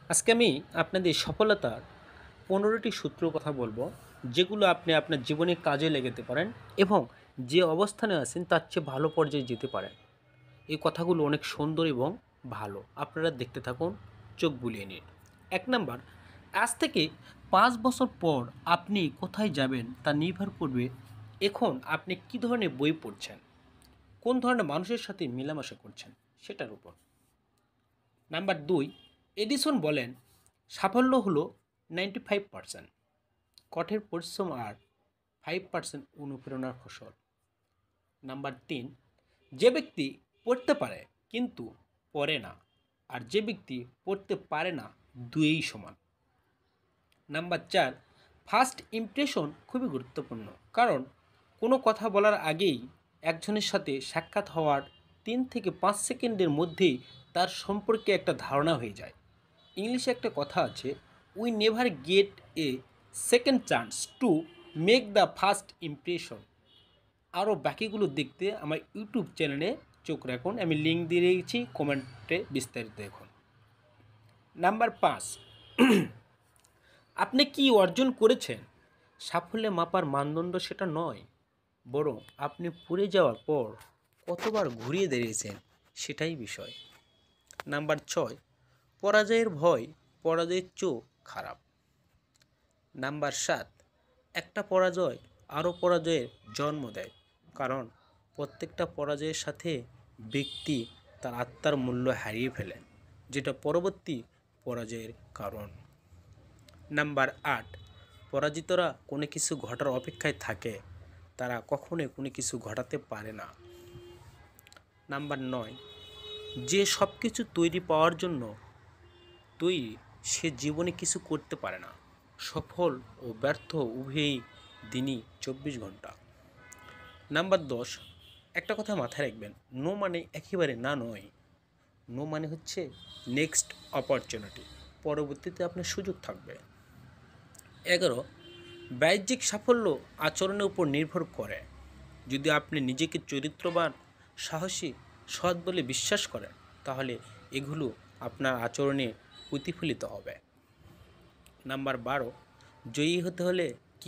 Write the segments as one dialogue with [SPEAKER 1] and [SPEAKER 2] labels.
[SPEAKER 1] আজকে আমি আপনাদের সফলতার 15টি সূত্র কথা বলবো, যেগুলো আপনি আপনার জীবনে কাজে লাগাতে পারেন এবং যে অবস্থানে আছেন তার চেয়ে ভালো পর্যায়ে যেতে পারেন। এই কথাগুলো অনেক সুন্দর এবং ভালো। আপনারা দেখতে থাকুন, চোখ বুলিয়ে নিন। 1 নাম্বার, আজ থেকে 5 বছর পর আপনি কোথায় যাবেন তা নির্ভর করবে এখন আপনি কী ধরনের বই পড়ছেন, কোন ধরনের মানুষের সাথে মেলামেশা করছেন সেটার উপর। নাম্বার 2, এডিসন বলেন সাফল্য হলো 95% কঠোর পরিশ্রম আর 5% অনুপ্রেরণার ফসল। নাম্বার 3, যে ব্যক্তি পড়তে পারে কিন্তু পড়ে না আর যে ব্যক্তি পড়তে পারে না, দুয়েই সমান। নাম্বার 4, ফার্স্ট ইমপ্রেশন খুবই গুরুত্বপূর্ণ, কারণ কোনো কথা বলার আগেই একজনের সাথে সাক্ষাৎ হওয়ার 3 থেকে 5 সেকেন্ডের মধ্যেই তার সম্পর্কে একটা ধারণা হয়ে যায়। ইংলিশে একটা কথা আছে, we never gate A second chance to make the first impression. আরও বাকিগুলো দেখতে আমার ইউটিউব চ্যানেলে চোখ রাখুন, আমি লিঙ্ক দিয়ে রেখেছি, কমেন্টে বিস্তারিত দেখুন। নাম্বার 5, আপনি কি অর্জন করেছেন সাফল্যে মাপার মানদণ্ড সেটা নয়, বরং আপনি পড়ে যাওয়ার পর কতবার ঘুরিয়ে দাঁড়িয়েছেন সেটাই বিষয়। নাম্বার 6, পরাজয়ের ভয় পরাজয়ের চেয়েও খারাপ। নাম্বার 7, একটা পরাজয় আরও পরাজয়ের জন্ম দেয়, কারণ প্রত্যেকটা পরাজয়ের সাথে ব্যক্তি তার আত্মার মূল্য হারিয়ে ফেলে, যেটা পরবর্তী পরাজয়ের কারণ। নাম্বার 8, পরাজিতরা কোনো কিছু ঘটার অপেক্ষায় থাকে, তারা কখনোই কোনো কিছু ঘটাতে পারে না। নাম্বার 9, যে সব কিছু তৈরি পাওয়ার জন্য তৈরি সে জীবনে কিছু করতে পারে না। সফল ও ব্যর্থ উভয়ই দিনই 24 ঘন্টা। নাম্বার 10, একটা কথা মাথায় রাখবেন, নো মানে একেবারে না নয়। নো মানে হচ্ছে নেক্সট অপরচুনিটি, পরবর্তীতে আপনার সুযোগ থাকবে। 11, বাহ্যিক সাফল্য আচরণের উপর নির্ভর করে। যদি আপনি নিজেকে চরিত্রবান, সাহসী, সৎ বলে বিশ্বাস করেন, তাহলে এগুলো আপনার আচরণে প্রতিফলিত হবে। নাম্বার 12, জয়ী হতে হলে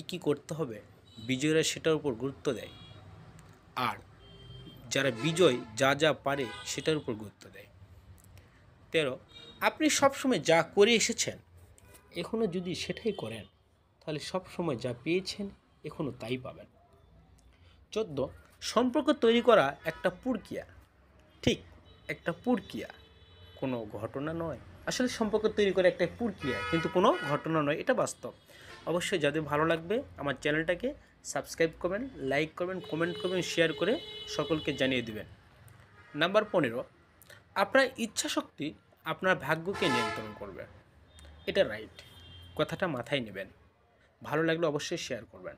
[SPEAKER 1] কি করতে হবে, বিজয়ীরা সেটার উপর গুরুত্ব দেয়, আর যারা বিজয় যা পারে সেটার উপর গুরুত্ব দেয়। 13, আপনি সবসময় যা করে এসেছেন এখনও যদি সেটাই করেন, তাহলে সবসময় যা পেয়েছেন এখনও তাই পাবেন। 14, সম্পর্ক তৈরি করা একটা প্রক্রিয়া, ঠিক একটা প্রক্রিয়া, কোনো ঘটনা নয়। আসলে সম্পর্ক তৈরি করা একটা প্রক্রিয়া, কিন্তু কোনো ঘটনা নয়, এটা বাস্তব। অবশ্যই যাদের ভালো লাগবে আমার চ্যানেলটাকে সাবস্ক্রাইব করবেন, লাইক করবেন, কমেন্ট করবেন, শেয়ার করে সকলকে জানিয়ে দেবেন। নাম্বার 15, আপনার ইচ্ছাশক্তি আপনার ভাগ্যকে নিয়ন্ত্রণ করবে। এটা রাইট, কথাটা মাথায় নেবেন। ভালো লাগলে অবশ্যই শেয়ার করবেন,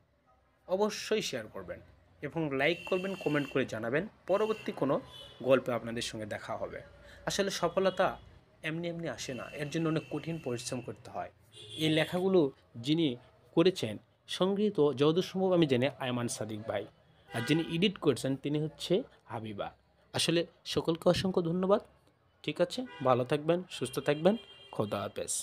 [SPEAKER 1] অবশ্যই শেয়ার করবেন এবং লাইক করবেন, কমেন্ট করে জানাবেন। পরবর্তী কোনো গল্পে আপনাদের সঙ্গে দেখা হবে। আসলে সফলতা এমনি এমনি আসে না, এর জন্য অনেক কঠিন পরিশ্রম করতে হয়। এই লেখাগুলো যিনি করেছেন, সংগৃহীত যতদূর সম্ভব আমি জানি আয়মান সাদিক ভাই, আর যিনি এডিট করেছেন তিনি হচ্ছে হাবিবা। আসলে সকলকে অসংখ্য ধন্যবাদ। ঠিক আছে, ভালো থাকবেন, সুস্থ থাকবেন, খোদা হাফেজ।